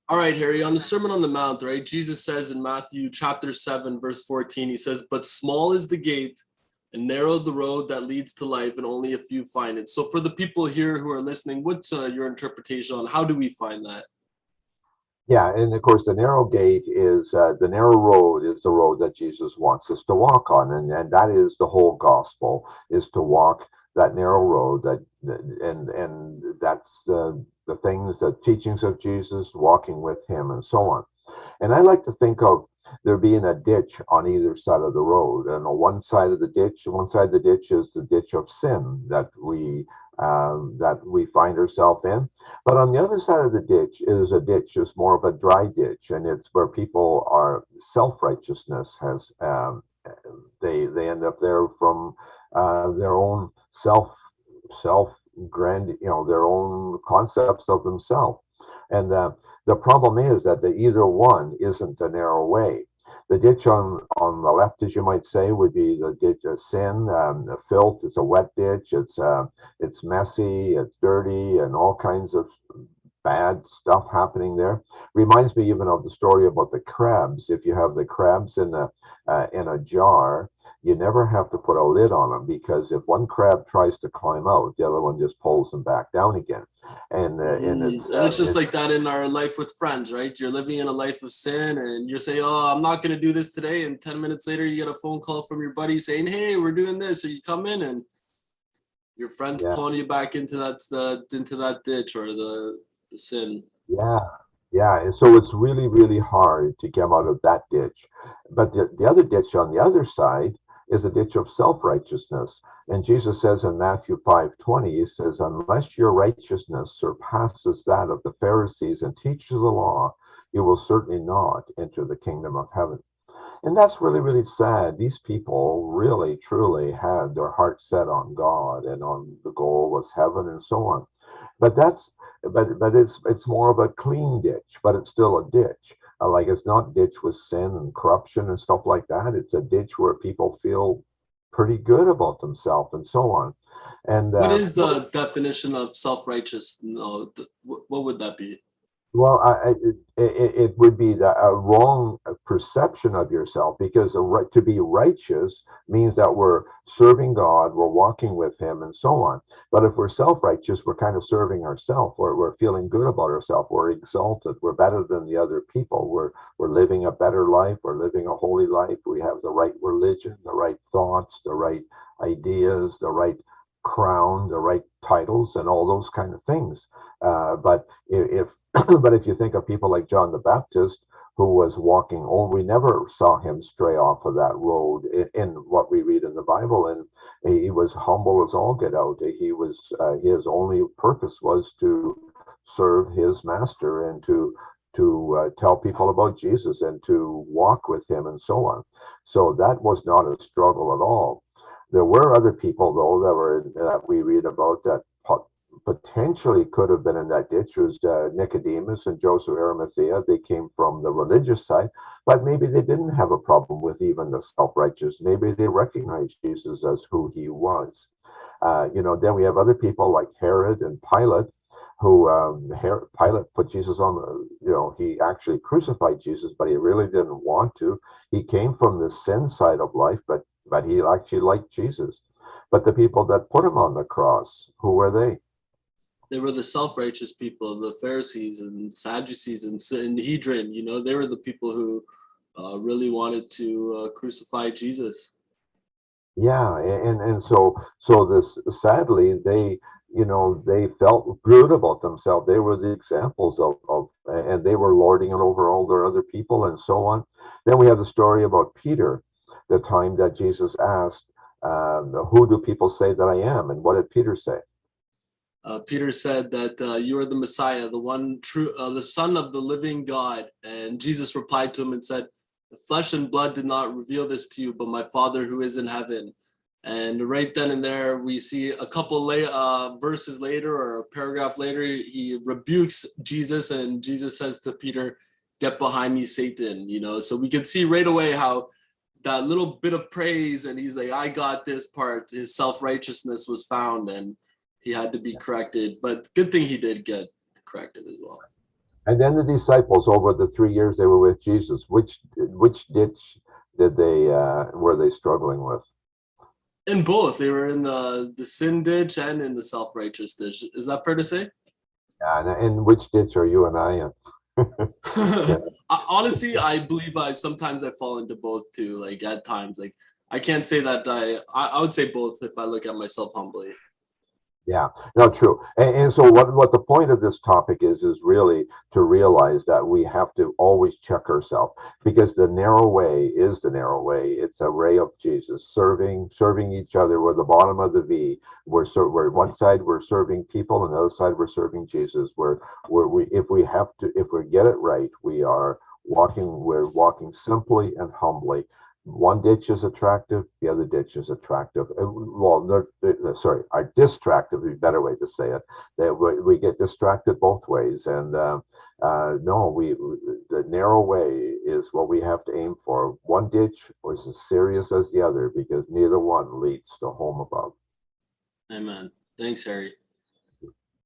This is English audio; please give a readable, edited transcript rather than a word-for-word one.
All right, Harry, on the Sermon on the Mount, right? Jesus says in Matthew chapter 7, verse 14, he says, "But small is the gate and narrow the road that leads to life, and only a few find it." So, for the people here who are listening, what's your interpretation on how do we find that? Yeah, and of course, the narrow gate is the narrow road is the road that Jesus wants us to walk on, and that is the whole gospel is to walk that narrow road. And that's the things, the teachings of Jesus, walking with Him, and so on. And I like to think of there being a ditch on either side of the road. And on one side of the ditch is the ditch of sin that we find ourselves in. But on the other side of the ditch is a ditch, is more of a dry ditch, and it's where people are self righteousness has they end up there from their own self grand, their own concepts of themselves. And the problem is that either one isn't a narrow way. The ditch on the left, as you might say, would be the ditch of sin, the filth. It's a wet ditch. It's messy, it's dirty, and all kinds of bad stuff happening there. Reminds me even of the story about the crabs. If you have the crabs in a jar, you never have to put a lid on them, because if one crab tries to climb out, the other one just pulls them back down again. And And it's just like that in our life with friends, right? You're living in a life of sin and you're saying, "Oh, I'm not going to do this today." And 10 minutes later, you get a phone call from your buddy saying, "Hey, we're doing this." So you come in and your friend's yeah, pulling you back into that ditch or the sin. yeah, yeah. And so it's really, really hard to come out of that ditch. But the other ditch on the other side is a ditch of self-righteousness. And Jesus says in Matthew 5:20, he says, "Unless your righteousness surpasses that of the Pharisees and teachers of the law, you will certainly not enter the kingdom of heaven." And that's really, really sad. These people really, truly had their heart set on God, and on the goal was heaven and so on. But it's more of a clean ditch, but it's still a ditch. Like, it's not ditch with sin and corruption and stuff like that. It's a ditch where people feel pretty good about themselves and so on. And What is the definition of self-righteous? No, what would that be? Well, it would be a wrong perception of yourself, because to be righteous means that we're serving God, we're walking with Him, and so on. But if we're self-righteous, we're kind of serving ourselves. We're feeling good about ourselves. We're exalted. We're better than the other people. We're living a better life. We're living a holy life. We have the right religion, the right thoughts, the right ideas, the right crown, the right titles, and all those kind of things. But if but if you think of people like John the Baptist, who was walking, we never saw him stray off of that road in what we read in the Bible, and he was humble as all get out. His only purpose was to serve his master, and to tell people about Jesus, and to walk with him, and so on. So that was not a struggle at all. There were other people, though, that we read about, that potentially could have been in that ditch. Was Nicodemus and Joseph Arimathea. They came from the religious side, but maybe they didn't have a problem with even the self-righteous. Maybe they recognized Jesus as who He was. Then we have other people like Herod and Pilate, who Pilate put Jesus on he actually crucified Jesus, but he really didn't want to. He came from the sin side of life, but he actually liked Jesus. But the people that put him on the cross, who were they? They were the self-righteous people, the Pharisees and Sadducees and Sanhedrin. They were the people who really wanted to crucify Jesus. Yeah, and so this, sadly, they felt good about themselves. They were the examples and they were lording it over all their other people and so on. Then we have the story about Peter, the time that Jesus asked, "Who do people say that I am?" And what did Peter say? Peter said that you are the Messiah, the one true, the Son of the living God. And Jesus replied to him and said, "The flesh and blood did not reveal this to you, but my Father who is in heaven." And right then and there, we see a couple verses later, or a paragraph later, he rebukes Jesus, and Jesus says to Peter, "Get behind me, Satan." So we can see right away how that little bit of praise, and he's like, "I got this part." His self-righteousness was found, and he had to be corrected. But good thing he did get corrected as well. And then the disciples, over the 3 years they were with Jesus, which ditch did they were they struggling with? In both, they were in the sin ditch and in the self-righteous ditch. Is that fair to say? And which ditch are you and I in? Yeah. Honestly, I believe sometimes I fall into both too. Like at times, like I can't say that I would say both if I look at myself humbly. Yeah, no, true. And so what the point of this topic is really to realize that we have to always check ourselves, because the narrow way is the narrow way. It's a way of Jesus, serving each other. We're the bottom of the V. We're one side we're serving people, and the other side we're serving Jesus. If we get it right, we're walking simply and humbly. One ditch is attractive, the other ditch is attractive. Well, sorry, are distractive is a better way to say it. That we get distracted both ways, and no, the narrow way is what we have to aim for. One ditch was as serious as the other, because neither one leads to home above. Amen. Thanks, Harry.